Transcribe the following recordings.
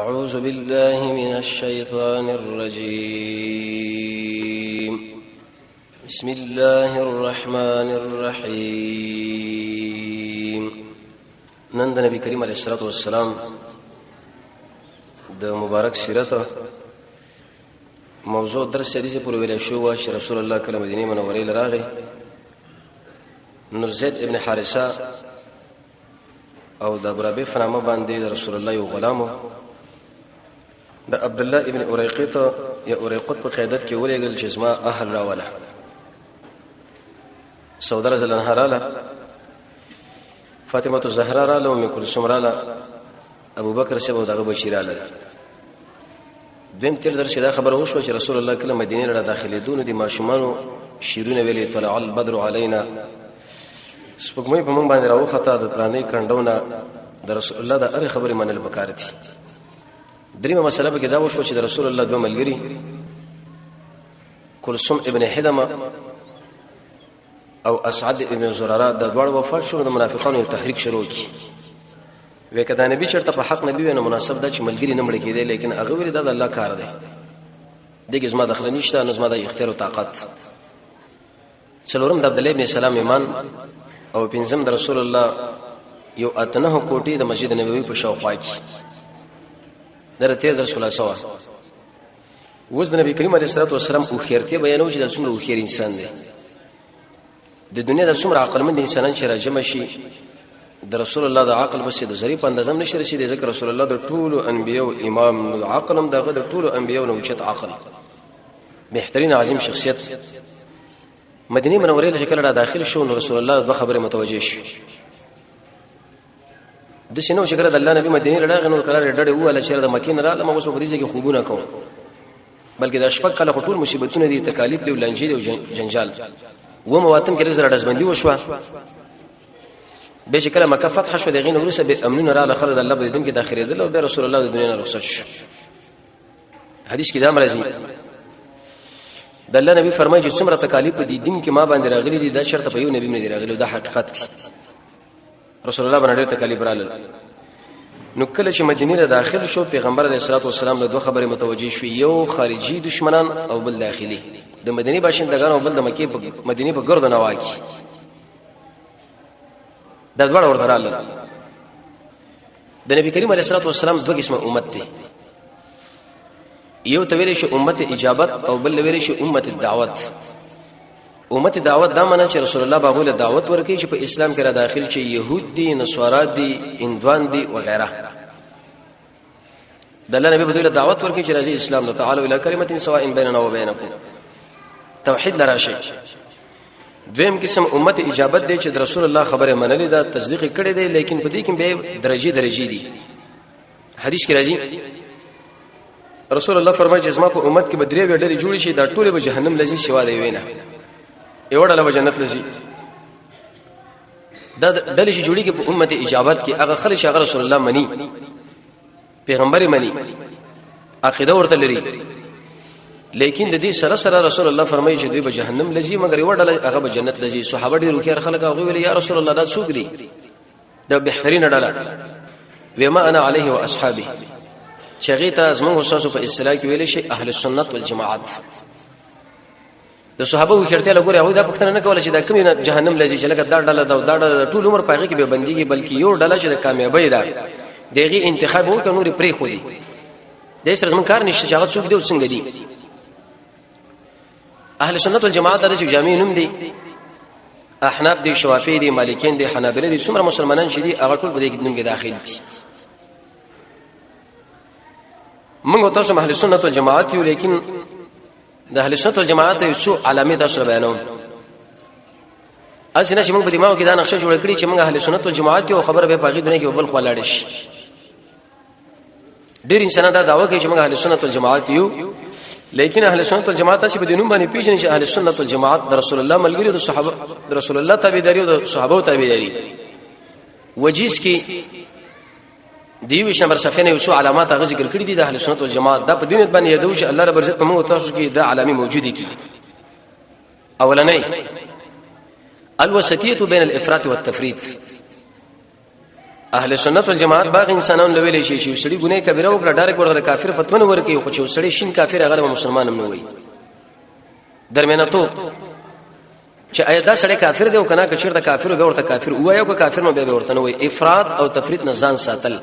أعوذ بالله من الشيطان الرجيم. بسم الله الرحمن الرحيم. نند نبی کریم علیہ الصلوۃ والسلام د مبارک سیرت موضوع درس حدیث پر ویل شو چې رسول الله کله مدینه منوره لراغه نو زید ابن حارثه او د ابرابه فنامه باندې رسول الله یو غلامو د عبد الله ابن اریقط یا اریقط په قیادت کې ولېګل چې اسما اهل راوله سوده رضی الله عنها فاطمه الزهرا را له ام کلثوم را له ابو بکر شه او دغه بشیر را له دیم تیر درشه دا خبر وشو چې رسول الله کله مدینه له داخلي دون دي ماشومانو شیرونه ویلي طلع البدر علينا سپوږمۍ په مونږ باندې راوخته د پرانی کندونه د رسول الله د هر خبره منل پکار دي. دریمه مسله به کې دا وشو چې د رسول الله دوه ملګری کلثوم ابن حدمه او اسعد ابن زراره د دوړ وفات شو د منافقانو تحریک شروع کی وکدا نبی چرته په حق نبی ونه مناسب ده چې ملګری نه مړ کېده لیکن هغه ویل دا د الله کار دی دغه زما دخل نشته نه زما د اختیار او طاقت. څلورم د عبد الله ابن سلام ایمان او پنځم د رسول الله یو اتنه کوټي د مسجد نبوي په شاوخوا کې درته د رسول الله سوا وز د نبی کریم علیه الصلاه والسلام او خیرته بیانو چې د څومره او خیر انسان دی د دنیا د څومره عقلمند انسانان چې راجم شي د رسول الله د عقل بس د ظریف اندازم نشي رسیدي ذکر رسول الله د ټولو انبیو امام د عقلم دغه د ټولو انبیو نو چت عقل بهترین عظیم شخصیت مدینه منوره له شکل را داخل شو نو رسول الله د خبره متوجه شو د شنو شکر د الله نبی مدینه لړغه نو قرار ډډه واله چې د مکین را لمه اوس په دې کې خوبونه کوم بلکې د شپږ کله ټول مصیبتونه دي تکالیف دي ولنجې دي جنجال و مواتم کې رزره دزبندي وشو به شکل مکه فتح شو دغه نورسه به امنون را لخر د الله په دین کې داخلي دل او رسول الله د دنیا نه رخصت شو. حدیث کې دا مرضی د الله نبی فرمایي چې څومره تکالیف په دین کې ما باندې راغلي دي دا شرط په یو نبی نه دی راغلي دا حقیقت دی. رسول الله باندې تکالیف رااله نو کله چې مدینه له داخل شو پیغمبر علیه الصلاه والسلام له دوه خبرې متوجه شو یو خارجي دشمنان او بل داخلي د مدینه باشندگان او بل د مکه په مدینه په ګرد نواکی د دوړ ورته د نبی کریم علیه الصلاه والسلام دوه قسمه امت دي یو تویل شي امت اجابت او بل ویل شي امت الدعوت. امت دعوت دا معنی چې رسول الله باغوله دعوت ورکړي چې په اسلام کې را داخل شي يهود دي نصارا دي هندوان دي وغيرها د الله نبی بدوله دعوت ورکړي چې راځي اسلام نو تعالوا الى كلمه سواء بيننا وبينكم توحید لراشي. دویم قسم امت اجابت دی چې رسول الله خبره منلې ده تصدیق کړي دی لیکن په دې کې به درجه دي. حدیث کې راځي رسول الله فرمایي چې زما په امت کې بدري وړي جوړ شي دا ټول به جهنم لذي شوا دی وینا یو ډله جنت لذي دا ډله شي جوړي کې په امت اجابت کې هغه خلک هغه رسول الله مني پیغمبر مني عقیده ورته لري لیکن د دې سره سره رسول الله فرمایي چې دوی به جهنم لذي مگر یو ډله هغه به جنت لذي. صحابه ډیرو کې خلک هغه ویل یا رسول الله دا څوک دي دا بهترین ډله وما انا عليه واصحابي شغیته زموږ استاد په اصطلاح کې ویل شي اهل السنت والجماعت. د صحابه وکړته لګوري هغه دا پښتنه نه کوله چې دا کومه جهنم لذي چې لکه دا ډله دا ټول عمر پاغه کې به بنديږي بلکې یو ډله چې د کامیابی ده دغه انتخاب وکړ نور پرې خو دي د سر زمون کار نشته چې هغه څوک دی او څنګه دي. اهل سنت والجماعت درجه جامع نوم دي احناف دي شوافی دي مالکین دي حنابلة دي څومره مسلمانان چې دي هغه ټول په دې نوم کې داخل دي. موږ تاسو اهل سنت والجماعت یو لیکن د اهل سنت والجماعت یو څو علامات تاسو بیانوم. اسنه چې موږ په دماغ کې دا نقشه جوړ کړی چې موږ اهل سنت والجماعت یو خبره به پاګې دنیا کې بل خو لاړ شي. ډیر انسانان دا دعوه کوي چې موږ اهل سنت والجماعت یو لیکن اهل سنت والجماعت چې په دینوم باندې پیژني چې اهل سنت والجماعت د رسول الله ملګری د صحابه د رسول الله تابعداري او د صحابه تابعداري وجیز کې دیوی شمبر صفینه یو څو علامات هغه ذکر کړی دي د اهل سنت والجماعت دا په دین باندې یادو چې الله رب عزت په موږ تاسو کې دا علامه موجوده دي. اولنۍ الوسطيه بين الافراط والتفريط اهل سنت والجماعت باغ انسانان لویل شي چې سړي ګناه کبیره وکړه ډایرک ورغله کافر فتوا نه ورکي خو چې سړي شین کافر هغه مسلمان هم نه وي درمیانه تو چې ایا دا سړی کافر دی او کنه کچیر دا کافر به ورته کافر وایو که کافر نو به ورته نه وي افراط او تفریط نه ځان ساتل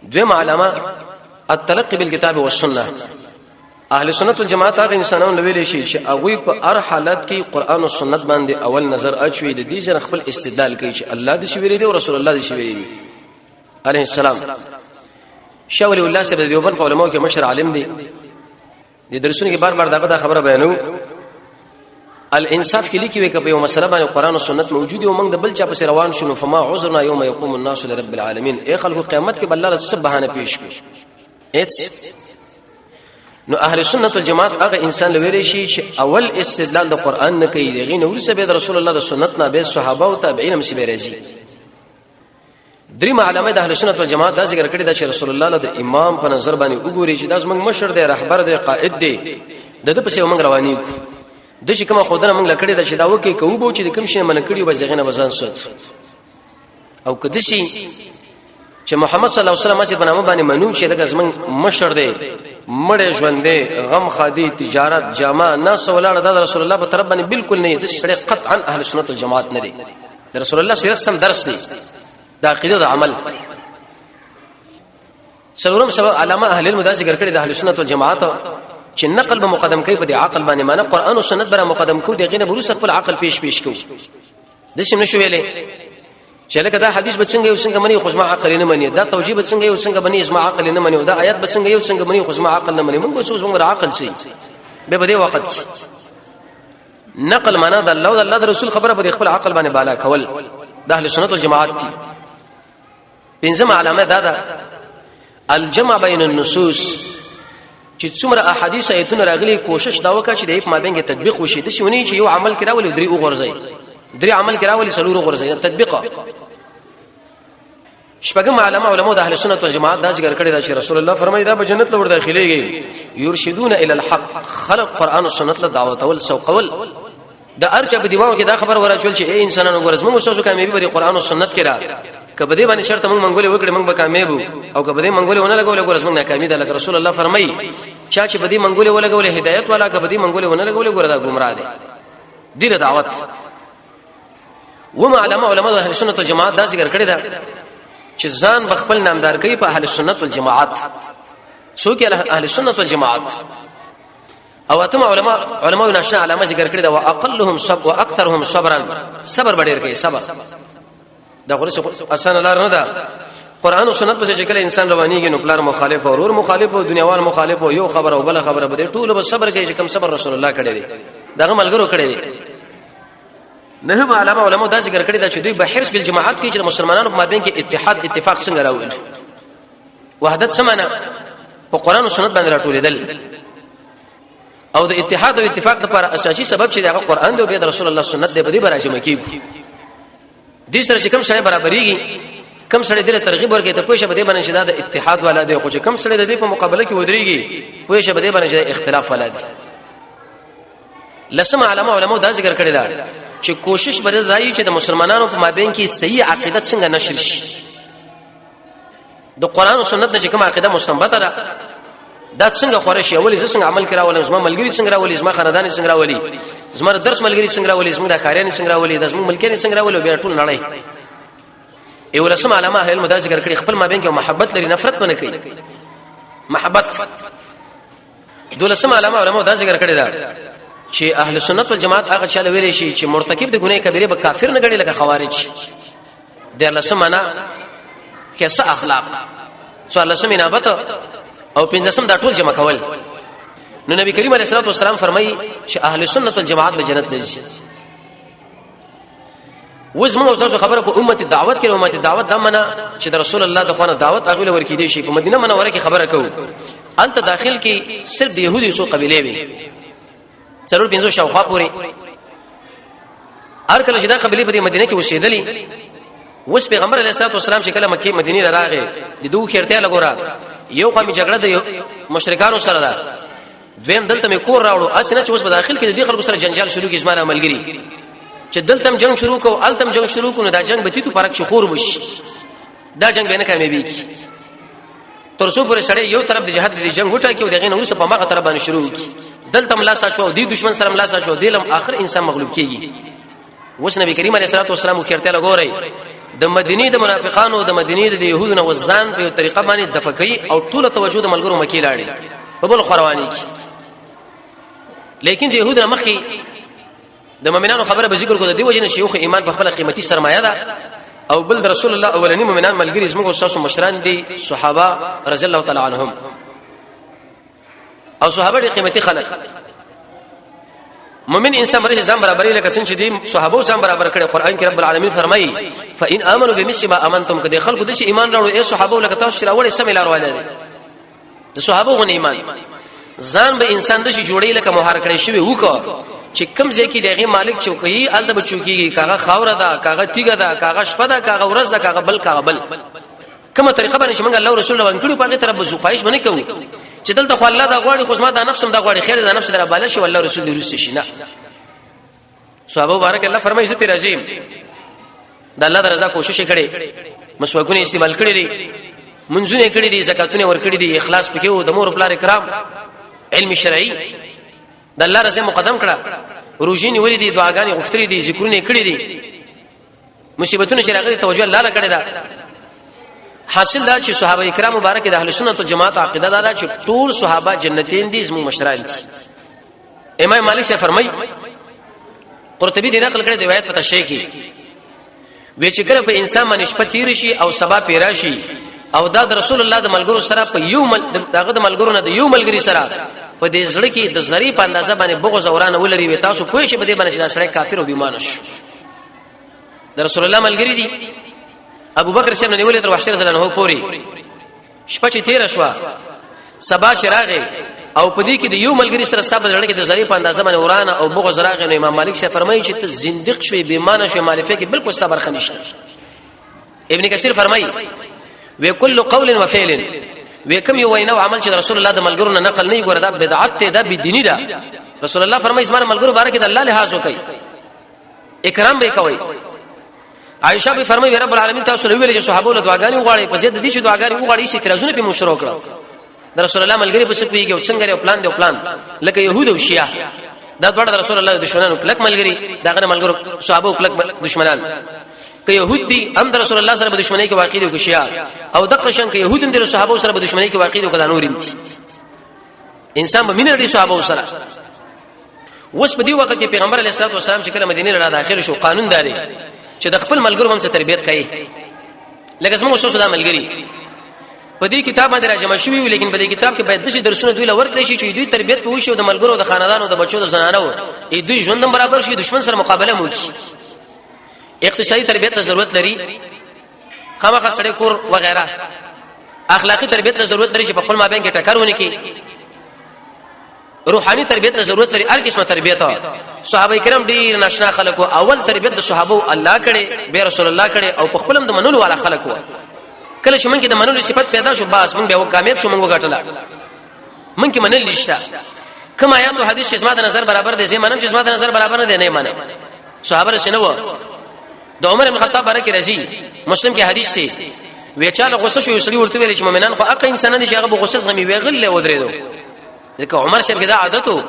دویم علامه التلقي بالكتاب والسنه اهل سنت والجماعت هغه انسانان لویل شي چې هغه په هر حالت کې قران او سنت باندې اول نظر اچوي د دې ځن خپل استدلال کوي چې الله دې شویری دی او رسول الله دې شویری دی عليه السلام شاول الله سبحانه دیوبند علماء کې مشر عالم دی د درسونو کې بار دغه خبره بیانو الانصاف کې لیکي وي کبه یو مسله باندې قران او سنت موجود او موږ د بل چا په روان شنو فما عذرنا يوم يقوم الناس لرب العالمين اي خلق قیامت کې بل الله سب بهانه پیش کړي نو اهل سنت والجماعت هغه انسان لویری شي چې اول استدلال د قران نه کوي دغه نور سبه رسول الله د سنت نه به صحابه او تابعین مشبه راځي دریم علامه د اهل سنت والجماعت دا ذکر کړی دا چې رسول الله د امام په نظر باندې وګوري چې دا زموږ مشر دی رهبر دی قائد دی دغه په څیر موږ رواني د چې کومه خدانه موږ لکړی دا چې دا وکي کوو بو چې د کوم شي من کړی و ځغنه وزن سوت او کدي شي چې محمد صلی الله علیه وسلم چې بنامه باندې منو چې دغه زموږ مشر دی مړې ژوندې غم خادي تجارت جامه ناس ولاړه د رسول الله په طرف باندې بالکل نه د شریعت قطعا اهل سنت والجماعت نه دي د رسول الله صرف سم درس دی د عقیده د عمل څلورم سبب علامه اهل العلم دا ذکر کړی د اهل سنت والجماعت چې نقل به مقدم کوي په عقل باندې معنی قران او سنت بره مقدم کو دغه نه بروس خپل عقل پیش کو د شي نشو ویلې چې لکه دا حدیث به څنګه یو څنګه منی خو ما عقل نه منی دا توجیه به څنګه یو څنګه منی اسما عقل نه منی او دا آیات به څنګه یو څنګه منی خو ما عقل نه منی موږ څه موږ عقل سي به بده وخت نقل معنا د الله او د الله رسول خبره په خپل عقل باندې بالا کول د اهل سنت والجماعت دي پنځم علامه دا الجمع بین النصوص چې څومره احادیث ایتونه راغلي کوشش دا وکړي چې د په مابین کې تطبیق وشي د شونی چې یو عمل کراولي درې وګورځي درې عمل کراولي څلور وګورځي تطبیق شپږم علماء د اهل سنت والجماعت دا ذکر کړی دا چې رسول الله فرمایي دا به جنت له ور داخليږي يرشدون الى الحق خلق قران او سنت له دعوت او سوقول دا ارچه په دیواو کې دا خبر ورچول چې اے انسانانو ګورز موږ اوسو کامیابی بری قران او سنت کې را کبه دې باندې شرط موږ منګولې وکړې موږ به کامیاب او کبه دې منګولې ونه لګولې ګورز موږ ناکامي ده لکه رسول الله فرمایي چې بدی منګولې ولګولې هدایت والا کبه دې منګولې ونه لګولې ګور دا گمراه دي دې دعوت وما علماء اهل سنت والجماعت دا ذکر کړی دا چې ځان بخپل نامدار کوي په اهل سنت والجماعت څوک اهل سنت والجماعت او اتم علماء نشنا علامه ذکر کړی دا واقلهم صبر واكثرهم صبرا صبر ډیر کوي صبر دا خو اسانه لار نه ده قران او سنت په شکل انسان روانيږي نو پلار مخالف او ور مخالف او دنیاوال مخالف او یو خبر او بل خبره بده ټول به صبر کوي چې کوم صبر رسول الله کړی دی دغه ملګرو کړی دی نه علماء دا ذکر کړی دا چې دوی به حرص بالجماعت کې چې مسلمانانو په مابین کې اتفاق څنګه راوړي وحدت سمانه په قران او سنت باندې راټولېدل او د اتحاد او اتفاق لپاره اساسي سبب چې دغه قران دی او د رسول الله سنت دی په دې براجمه کیږي دې سره چې کوم شای برابرېږي کم سړی دې ترغیب ورکړي ته پوښه بده باندې چې دا د اتحاد والا دی خو چې کم سړی د دې په مقابله کې ودرېږي پوښه بده باندې چې اختلاف والا دی لسم علماء دا ذکر کړی دا چې کوشش بده ځای چې د مسلمانانو په مابین کې صحیح عقیدت څنګه نشر شي د قران او سنت چې کوم عقیده مستنبطه ده دا څنګه خوري شي اولی څنګه عمل کراول زما ملګری څنګه راولي زما خاندان څنګه راولي زما درس ملګری څنګه راولي زما د کاریان څنګه راولي د زما ملکین څنګه راولي به ټول نړۍ ایو لسم علماء اهل العلم ذکر کړي خپل مابین کې محبت لري نفرت نه کوي محبت دولسم علماء ذکر کړي دا چې اهل سنت والجماعت هغه چاله ویلي شي چې مرتکب د ګناه کبیره به کافر نه ګڼي لکه خوارج د لسم معنا کیسه اخلاق سوال لسم انابت او پنځم دا ټول جمع کول نو نبی کریم علیه الصلاه والسلام فرمایي چې اهل سنت والجماعت به جنت لږي وزمو تاسو خبره کو امت دعوت کړي امت دعوت دا معنا چې د رسول الله د خوانه دعوت هغه ورکې دي شي په مدینه منوره کې خبره کو انت داخل کې صرف د يهودي سو قبيله وي ضرور 500 شاوخوا پوری هر کله چې دا قبيله په مدینه کې وسیدلې وس پیغمبر علیه الصلاه والسلام چې کله مکه مدینه راغی د دوه خیرته لګورا یو قومي جګړه د مشرکانو سره ده دویم دلته مې کور راوړو اسنه چې اوس په داخل کې د دې خلکو سره جنجال شروع کی زمانه عملګری چې دلته جنگ شروع کو التم جنگ شروع کو نو دا جنگ به تیتو پرک شخور وش دا جنگ به نه کامیابی کی تر څو پورې سړی یو طرف د جهاد د جنگ وټا کې او دغه نور څه په ماغه طرف باندې شروع کی دلته ملاسا شو دی دشمن سره ملاسا شو دلم اخر انسان مغلوب کیږي وس نبی کریم علیه الصلاه والسلام کړته لګوري د مدینه د منافقانو د مدینه د يهودونو وزان په طریقه باندې دفقي او ټول توجه د ملګرو مکی لاړي په بل خوروانی کی لیکن د يهودونو مخکي د مؤمنانو خبره به ذکر کو د دی وجنه شيوخ ایمان په خپل قیمتي سرمایه ده او بل رسول الله اولنی مؤمنان ملګری زموږ استاد مشران دي صحابه رضی الله تعالی عنهم او صحابه دي قیمتي خلک مؤمن انسان مرې ځم برابرې لکه څنګه چې دي صحابه ځم برابر کړي قران کې رب العالمین فرمایي فإن آمنوا بمثل ما آمنتم کده خلکو د شي ایمان راوړي اے صحابه لکه تاسو راوړي سم لار والي د صحابه غو ایمان ځان به انسان د شي جوړي لکه مهار کړي شوی وکړه چې کم ځکه دغه مالک چوکي الته بچوکيږي کاغه خاور ده کاغه تیګه ده کاغه شپه ده کاغه ورځ ده کاغه بل کومه طریقه باندې چې موږ الله رسول الله باندې کړو په طرف بزو خواهش باندې کوو چې دلته خو الله دا غواړي خو ما دا نفسم دا غواړي خیر دا نفس در بالا شي والله رسول الله رسول شي نه صحابه بارک الله فرمایي ست رجیم د الله د رضا کوشش کړي مسواکونه استعمال کړي دي منځونه کړي دي زکاتونه ور کړي دي اخلاص پکې او د مور خپل کرام علم شرعي د الله رضا مقدم کړه روزيني ولې دي دعاګانې غوښتلې دي ذکرونه کړي دي مصیبتونه چې راغلي توجه الله له کړي دا حاصل دا چې صحابه کرام مبارک د اهل سنت والجماعت عقیده دا چې ټول صحابه جنتین دي زمو مشران دي امام مالک سے فرمای قرطبی دی نقل کړي روایت پته شي کی وی چې کله په انسان باندې شپه تیر شي او سبا پیرا شي او دا د رسول الله د ملګرو سره په یو دغه د ملګرو نه د یو ملګری سره په دې زړه کې د زری په اندازه باندې بغض اورانه ولري وي تاسو پوه شئ په دې باندې چې دا سړی کافر او بیمانه شي د رسول الله ملګری دي ابو بکر صاحب نه نیولې تر وحشر رضی الله عنه پوری شپه چې تیر شو سبا چراغه او په دې کې د یو ملګری سره ستاسو لړ کې د زری په اندازه باندې ورانه او بغض راغی نو امام مالک شه فرمایي چې ته زنديق شوی بیمانه شوی مالفه کې بالکل صبر خنيشته ابن کثیر فرمایي وکل قول وفعل وکم یو وینا او عمل چې رسول الله د ملګرو نه نقل نه ګوردا بدعت ته د بدینی ده رسول الله فرمایي زما ملګرو بارک د الله لحاظ وکي اکرام به کوي عائشہ به فرمایي رب العالمین تاسو له ویل چې صحابه له دعاګانې وغواړي په زیات دي چې دعاګانې وغواړي چې ترازونه په مشروع کړو د رسول الله ملګری په څه پیږي او څنګه یو پلان دی پلان لکه يهود او شیعه دا ډول رسول الله دشمنانو کلک ملګری داغه ملګرو صحابه کلک دشمنان که يهود دي هم د رسول الله سره په دشمنی کې واقع دي او شیعه او دغه شان که يهود هم د صحابه سره په دشمنی کې واقع دي او کله نورین انسان به مینه دي صحابه سره اوس په دې وخت کې پیغمبر علیه الصلاه والسلام چې کله مدینه را داخل شو قانون داري چې د خپل ملګرو هم څه تربيت کوي لکه څنګه شو دا ملګری په دې کتاب باندې راجمع شوی وي لیکن په دې کتاب کې باید د شي درسونه دوی لور کړی شي چې دوی تربيت کوي شو د ملګرو د خاندانو د بچو د زنانو ای دوی ژوندم برابر شي دشمن سره مقابله مو کی اقتصادي تربيت ته ضرورت لري خامخا سړی کور وغیرہ اخلاقی تربيت ته ضرورت لري چې په خپل مابین کې ټکر ونه کی روحاني تربيت ته ضرورت لري هر قسمه تربيت صحابه کرام ډیر ناشنا خلکو اول تربيت د صحابه الله کړي به رسول الله کړي او په خپلم د منلو والا خلکو کله چې مونږ کې د منلو صفت پیدا شو باس مونږ به کامیاب شو مونږ غټلا مونږ کې منل نشته کما آیات او حدیث چې زما د نظر برابر دي زمانم چې زما د نظر برابر نه دي نه مانه صحابه رسنو د عمر بن خطاب برکه رضی مسلم کې حدیث دی ویچاله غوسه شو یسری ورته ویل چې مؤمنان خو اقا انسان دي چې هغه غوسه غمی ویغل ودرېدو ځکه عمر صاحب کې دا عادتو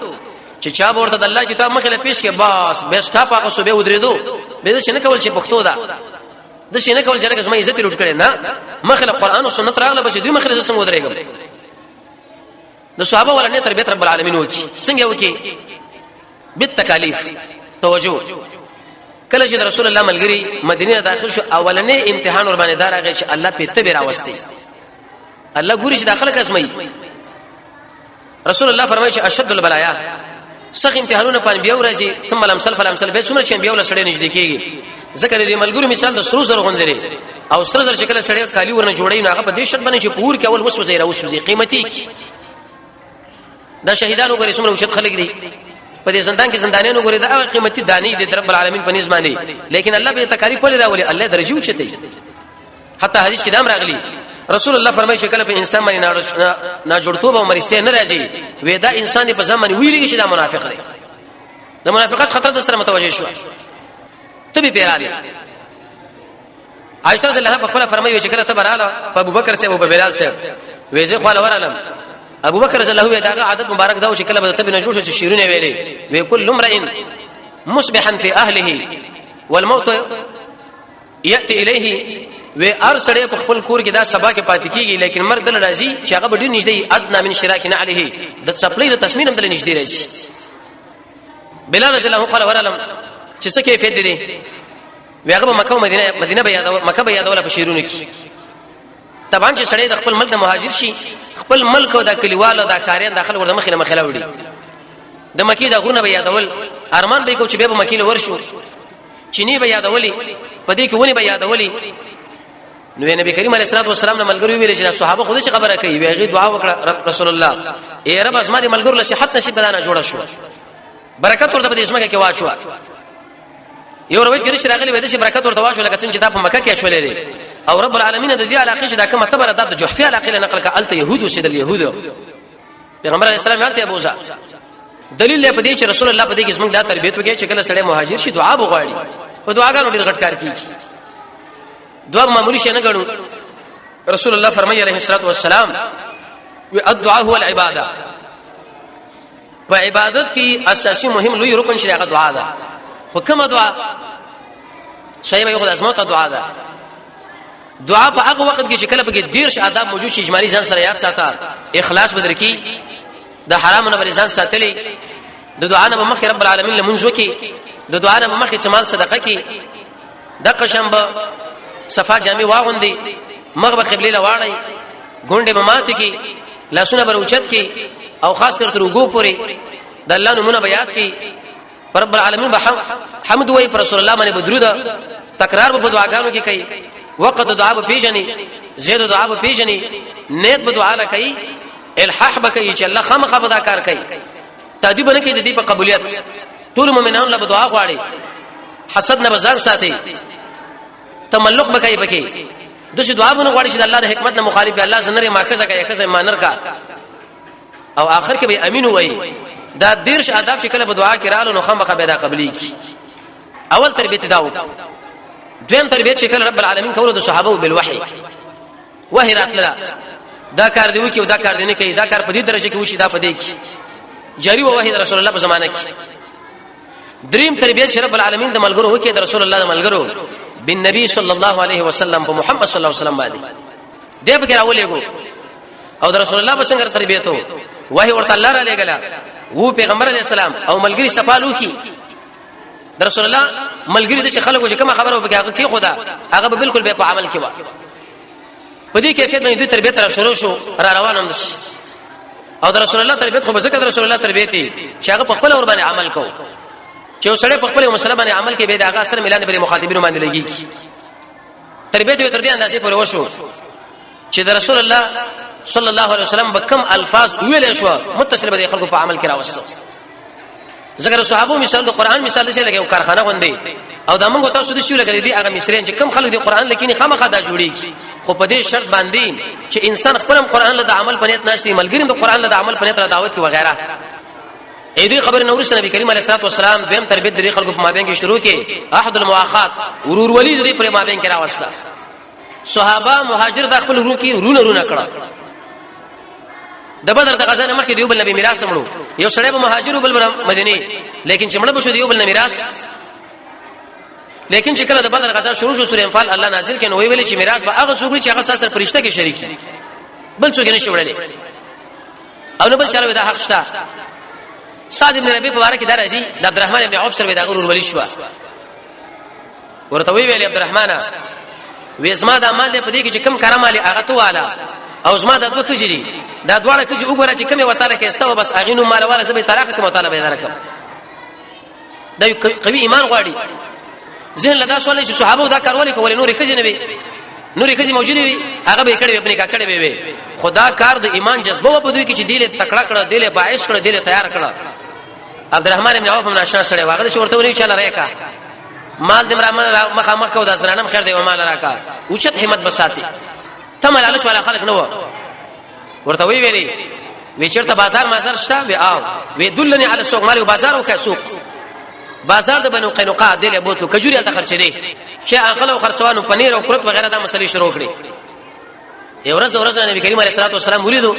چې چا ورته د الله کتاب مخه له پیش کې باس بیس ټاپ هغه سو به ودرېدو به څه نه کول چې پښتو دا د څه نه کول چې زما عزت لوټ کړي نه مخه قرآن او سنت راغله به دوی مخه څنګه ودرېګم د صحابه ولنه تربيت رب العالمین وکي څنګه وکي بالتکالیف توجه کله چې رسول الله ملګری مدینه داخل شو اولنې امتحان ور باندې دارغه چې الله په تبه راوستي الله ګوري چې داخله کسمای رسول الله فرمایي چې اشد البلایا سخت امتحانونه پان بیا ورځي ثم الامثل فالامثل به څومره چې بیا ول سړی نږدې کیږي ذکر دې ملګرو مثال د سرو زر غوندري او سرو زر شکل سړی کالی ورنه جوړی نو هغه په دې شرط باندې چې پور کې اول وسوسه راوسوي قیمتي دا شهیدانو غري څومره وشت خلک دي په دې زندان کې زندانیانو غري دا قیمتي دانی دي رب العالمین په نسبت باندې لیکن الله به تکالیف ولې راولي الله درجه وچته حتی حدیث کې دام راغلی رسول الله فرمایي چې کله په انسان باندې نه جوړتوب او مرسته نه راځي وې دا انسان په ځمن ویلږي چې دا منافق دی د منافقت خطر د سره متوجه شو ته به پیراله عائشہ رضی الله عنها په خپل فرمایي چې کله ته براله ابو بکر سره او بلال سره وېزه خو لورالم ابو بکر رضی الله عنه داغه عادت مبارک دا چې کله به ته بنه جوړ شي شیرونه ویلې وی کل امرئ مصبحا في اهله والموت ياتي اليه و ارسړې په خپل کور کې دا سبا کې پاتې کیږي لیکن مرد راځي چې هغه ډیر نږدې ادنا من شراکنا عليه د سپلې د تسمین هم د نږدې راځي بلال رضی الله عنه ورالم چې څه کیفیت دي ویغه مکه او مدینه به یادول مکه به یادول په شیرونو کې طبعا چې سړی د خپل ملک نه مهاجر شي خپل ملک او د کلیوالو د کاریان داخل ورته مخې نه مخاله وړي د مکی د غرونه به یادول ارمان به کو چې به مکی له ورشو چینی به یادولي پدې کې ونی به یادولي نو نبی کریم علیه الصلاه والسلام نه ملګری ویل چې صحابه خود څه خبره کوي ویغه دعا وکړه رسول الله ای رب اسما دې ملګر له صحت نصیب بدانه جوړه شو برکت ورته په اسمه کې واچو یو روایت کې راغلی وي چې برکت ورته واچو لکه څنګه چې دا په مکه کې شولې دي او رب العالمین د دې علاقې چې دا کومه تبر د جحفی علاقې نقل کا الته يهود او سید اليهود پیغمبر علیه السلام یالته ابو ذر دلیل په دې چې رسول الله په دې کې څنګه دا تربیت وکړي چې کله سړی مهاجر شي دعا وغواړي او دعاګانو ډیر غټ کار کوي دعا معمولی شي نه غړو رسول الله فرمایي عليه الصلاه والسلام الدعاء هو العباده په عبادت کې اساسي مهم لوی رکن شي هغه دعا ده حکم دعا صحیح یو خدای اسماء دعا ده دعا په هغه وخت کې چې کله په ډیر آداب موجود شي اجمالی ځان سره یاد ساته اخلاص بدر کی د حرام نه ورزان ساتلی د دعا نه مخکې رب العالمین لمنځ وکي د دعا نه مخکې چمال صدقه کی د قشم به صفا جامع واغوندي مغرب قبله لواړی ګونډه ممات کی لاسونه بر اوچت کی او خاص کر تر وګو پوری د الله نمونه بیات کی رب العالمین به حمد وای پر رسول الله باندې بدرود تکرار په دعاګانو کې کوي وقت دعا په پیژني زید دعا په پیژني نیت په دعا لکې الحاح بکې چې الله خامخ به دا کار کوي تادیب نه کوي د دې په قبولیت ټول مؤمنان له دعا غواړي حسد نه بازار ساتي تملق بکې بکې دغه دعا بونه غواړي چې الله د حکمت نه مخالف الله زنره ماخذه کوي خزه مانر کا او اخر کې به امین وای دا دیرش آداب چې کله په دعا کې رالو نو خامخ به دا قبلي کی اول تربیت داو دویم تربیت چې کله رب العالمین کولو د صحابه بالوحي وحي راتله دا کار دی وکي او دا کار دی نه کوي دا کار په دې درجه کې وشي دا په دې کې جاری و وحي رسول الله په زمانه کې دریم تربیت چې رب العالمین د ملګرو وکي د رسول الله د ملګرو بن نبی صلی الله علیه وسلم په محمد صلی الله علیه وسلم باندې دې به راولېګو او د رسول الله په څنګه تربیت وو وحي ورته الله را لګلا وو پیغمبر علیه السلام او ملګری سپالو کی د رسول الله ملګری د خلکو چې کوم خبره وکړي کې خدا هغه بالکل به په عمل کې و په دې کیفیت باندې د تربیت را شروع شو را روانم او د رسول الله تربیت خو ځکه د رسول الله تربیت چې هغه په خپل اور باندې عمل کو چې سړی په خپل مسله باندې عمل کې به د هغه سره ملانه بری مخاطبینو باندې لګي تربیت یو تر دې اندازې پورې وشو چې د رسول الله صلی الله علیه وسلم بکم الفاظ ویل شو متصل به خلکو په عمل کې راوستو ذکر صحابه مثال د قران مثال څه لګي او کارخانه غوندي او دا موږ تاسو د شو لګري دي هغه مصریان چې کم خلک د قران لکینی خامخا دا جوړیږي خو په دې شرط باندې چې انسان خپل قران له عمل پنيت ناشتي ملګری د قران له عمل پنيت را دعوت کی وغیرہ اې دې خبر نور نبی کریم علیه الصلاه والسلام دیم تربیت د خلکو په مابین کې شروع کې احد المواخات ورور ولی د پر مابین کې راوسته صحابه مهاجر د خپل ورو کې رونه کړه د بدر د غزا نه مخکې دیوبل نبی میراث مړو یو سړی به مهاجر بل مدینه لیکن چې مړ بشو دیوبل میراث لیکن چې کله د بدر غزا شروع شو سورې انفال الله نازل کړي نو ویل چې میراث به هغه څوک چې هغه سره فرشته کې شریک دي بل څوک نه شوړلې او نو بل چلو دا حق شته سعد ابن ربيع مبارک دا راځي د عبدالرحمن ابن عوف سره دا غرور ولی شو ورته ویل عبدالرحمن وې زما د مال په دې کې چې کم کرام علي هغه تو والا او زما د دوه کجري دا دواړه کجي وګوره چې کومه وتاله کې استو بس اغینو مال والا زبې طلاق کوم طالب درکم دا قوي ایمان غواړي ذهن لدا سوال چې صحابه دا کارول کول نور کجي نه وي نور کجي موجود وي هغه به کړي خپل کا کړي وي خدا کار د ایمان جذبه په دوی کې چې دیله تکړه کړه دیله باعث کړه دیله تیار کړه عبدالرحمن ابن عوف من آشنا سره واغله شورته ونی چاله راکا مال دم رحمان مخامخ کو دا سرانم خیر دی او مال راکا اوچت همت بساتی تمل علش ولا خلق نو ورته وی ویلي وی چرته بازار مازار شته وی او وی دلنی علی السوق مال بازار او که سوق بازار د بنو قینقاع دله بوتلو کجوري ته خرچلې چې اخلو خرڅوانو پنیر او قرت وغیرہ دا مسلې شروع کړې یو ورځ نبی کریم علیه الصلاه والسلام ولیدو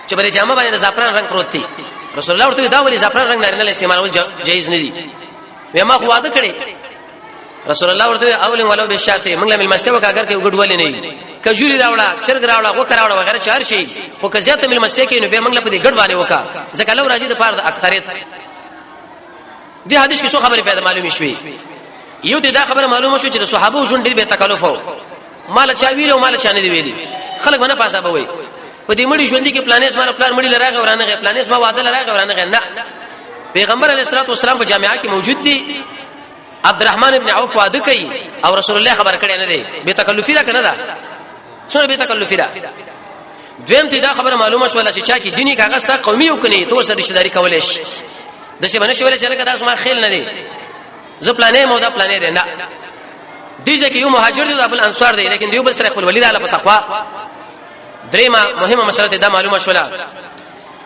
چې بری جامه باندې زعفران رنگ پروت دی رسول الله ورته دا ولې زعفران رنگ نه استعمالول جایز نه دي وما خو واده کړي رسول الله ورته اول ولو بشاته موږ لمل مستوک اگر کې وګډول نه کجوري راوړه چرګ راوړه غوکه راوړه وغیرہ چار شي خو که زیاته مل مستوک نو به موږ په دې ګډ باندې وکا ځکه لو راځي د پاره د اکثریت دې حدیث کې څو خبره پیدا معلومه شوې یو دې دا خبره معلومه شو چې د صحابه ژوند ډېر به تکلف وو مال چا ویل او مال چا نه دی ویلي خلک باندې پاسه به وي په دې مړي ژوند کې پلانېس مال پلان مړي لراغه ورانه غي پلانېس ما وعده لراغه ورانه نه پیغمبر علیه الصلاه والسلام په جامعه کې موجود دي عبدالرحمن ابن عوف وعده کوي او رسول الله خبر کړي نه دی به تکلفي را کنه دا څونه به تکلفي را دویم ته دا خبره معلومه شو چې چا کې دینی کاغذ تا قومي وکني تو سره رشتہ داری کولې شي د څه باندې شولې چې لکه تاسو ما خیل نه دي زه پلانې مو دا پلانې ده نه دي چې یو مهاجر دي او بل انصار دي لیکن دیو بل سره خپل ولید علی تقوا دریمه مهمه مسله دا معلومه شولا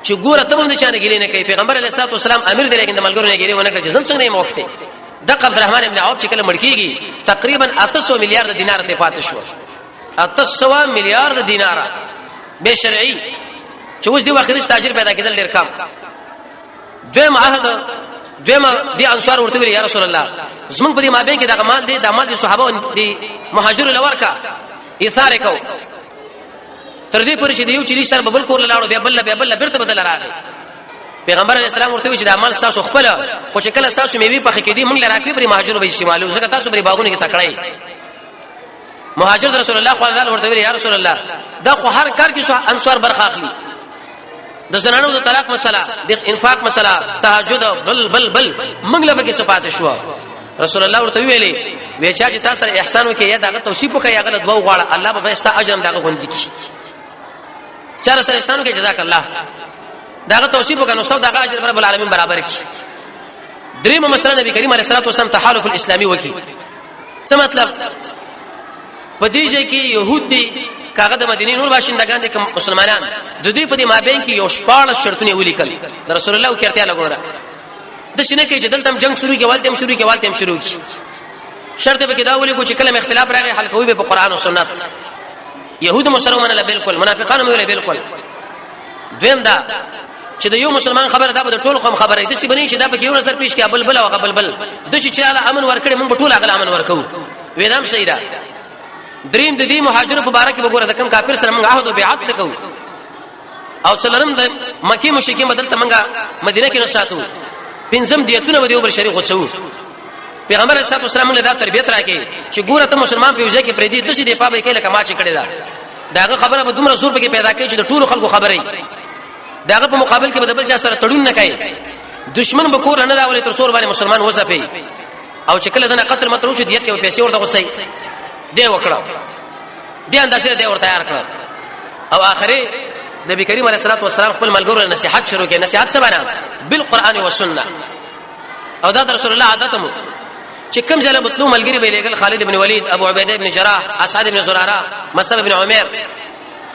چې ګوره ته باندې چانه ګلې نه کوي پیغمبر علیه الصلاه والسلام امیر دی لیکن د ملګرو نه ګلې ونه کړ چې زم څنګه یې موخته د عبدالرحمن ابن عوف چې کله مړکیږي تقریبا 800 میلیارډ دینار ته پاتې شو 800 میلیارډ دینار به شرعي چې اوس دی وخت د تاجر پیدا کېدل ډیر کم دویم عهد دویم دي انصار ورته ویل یا رسول الله زمونږ په دې مابین کې د مال دي د مال دي صحابه دي مهاجر لورکا ایثار کو تر دې پورې چې دیو چې سره ببل کور لاړو به بل بیرته بدل راغی پیغمبر علیه السلام ورته وی چې د عمل تاسو خپل خو چې کله تاسو میوي پخې کې دي موږ لراکې پر مهاجر به استعمالو ځکه تاسو پر باغونه کې تکړای مهاجر رسول الله صلی الله علیه ورته وی یا رسول الله دا خو هر کار کې انصار برخه اخلي د زنانو د طلاق مسله د انفاق مسله تهجد بل موږ له کې صفات شو رسول الله ورته ویلي وی چې تاسو سره احسان وکي یا دغه توصیف وکي یا غلط دوه غواړه الله به استا اجر دغه غوندي کی چار سره احسان وکي جزاک الله داغه توصیف وکنو سو داغه اجر رب العالمین برابر کی دریم مسله نبی کریم علیه الصلاه والسلام تحالف الاسلامي وکي څه مطلب پدې چې کې يهود دي کاغه د مدینه نور باشندگان دي مسلمانان د دې په دې مابین کې یو شپاړ شرطونه ولیکل د رسول الله کړتیا لګوره د شنه کې جدل تم جنگ شروع کېوالتم شروع کی شرط به کې دا ولي کو چې کلم اختلاف راغی حل کوي به په قران او سنت يهود مسلمانان له بالکل منافقان مې بالکل دویم دا چې د یو مسلمان خبره دا به ټول قوم خبره دي چې بني چې دا به یو نظر پیش کې بل او بل د چې چاله امن ورکړي موږ ټول هغه امن ورکو وېدام صحیح ده دریم د دې مهاجرو مبارک وګوره د کم کافر سره موږ عهد او بیعت وکړو او څلرم د مکی مشرکین بدل ته موږ مدینه کې نشاتو پنځم دیتونه به یو بل شریک وڅو پیغمبر صلی الله علیه وسلم له دا تربیت راکې چې ګوره ته مسلمان په وجه کې فریدي د څه دفاع به کې لکه ما چې کړی دا داغه خبره به دومره زور به پیدا کوي چې د ټولو خلکو خبرې داغه په مقابل کې به بل چا سره تړون نه کوي دشمن به کور نه راولي تر څور باندې مسلمان وځي او چې کله دنه قتل متروش دیت کې پیسې ورته غوسي دی وکړه دی انداسره دی ورته تیار کړ او اخري نبی کریم علیه الصلاه والسلام خپل ملګرو نصيحت شروع کړي نصيحت څه باندې بالقران والسنه او دا رسول الله عادت مو چې کوم ځله مطلوب ملګری به لګل خالد ابن ولید ابو عبیده ابن جراح اسعد ابن زراره مصعب ابن عمر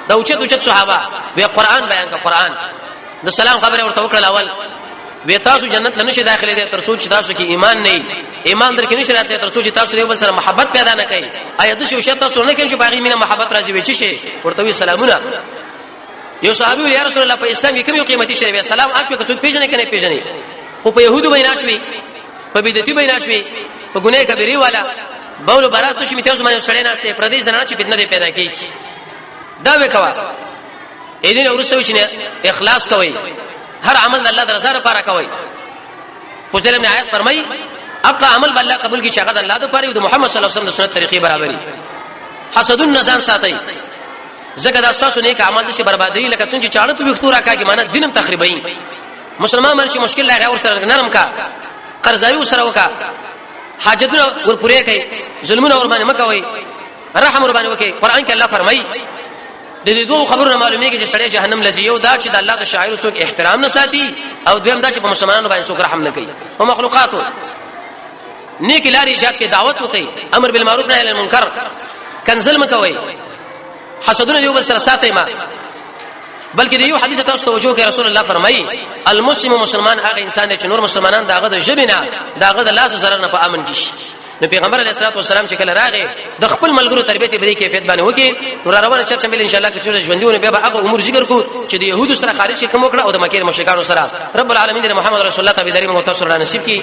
دا اوچت صحابه وی قران بیان کا قران د سلام خبره ورته وکړه اول وی تاسو جنت لنه شي داخله دي تر څو چې تاسو کې ایمان نه ایمان درکې نشي راځي تر څو چې تاسو یو بل سره محبت پیدا نه کړئ ایا د شو شته تاسو نه کوم چې باغی مینه محبت راځي وی چی ورته وی سلامونه یو صحابي یا رسول الله په اسلام کې کوم قیمتي شی وی سلام اچو که څوک پیژنې کنه پیژنې خو په يهودو بینه شوي په بدعتي بینه شوي په ګناه کبیره والا بولو براستو شي میته زمانه سړی نه سي پردیس نه چې بدنه پیدا کیږي دا وکوا اذن اورسوي چې اخلاص کوي هر عمل الله درزه لپاره کوي حضرت ابن عیاض فرمای اقا عمل بالله قبول کی چاغه الله ته پاره د محمد صلی الله علیه وسلم د سنت طریقې برابرۍ حسد النزان ساتي زګه د اساسو نیک عمل د شي بربادي لکه څنګه چې چاړه په وختورا کاږي معنی دینم تخریبای مسلمان مرشي مشکل لا غیر سره نرم کا قرضاوی سره وکا حاجتونه ور پوره کوي ظلمونه ور باندې مکوي رحم ور باندې وکي قران کې الله فرمایي د دې دوه خبرونو معلومیږي چې سړی جهنم لږ یو دا چې د الله د شاعر څوک احترام نه ساتي او دویم دا چې په مسلمانانو باندې څوک رحم نه کوي او مخلوقاتو نیک لاري ایجاد کې دعوت وکي امر بالمعروف نهي عن المنکر کنزل مکوي حسدونه یو بل سره ساتي ما بلکې د یو حدیث تاسو توجه کوي رسول الله فرمایي المسلم مسلمان هغه انسان دی چې نور مسلمانان داغه د جبنه داغه د لاس سره نه په امن کې شي نو پیغمبر علیه الصلاه والسلام چې کله راغی د خپل ملګرو تربیت په دې کیفیت باندې وکي نو روانه چرته مل ان شاء الله چې ژوندونه به هغه امور ذکر کو چې د يهودو سره خارج کوم وکړه او د مکه مشرکانو سره رب العالمین د محمد رسول الله تعالی دې موږ تاسو سره نصیب کړي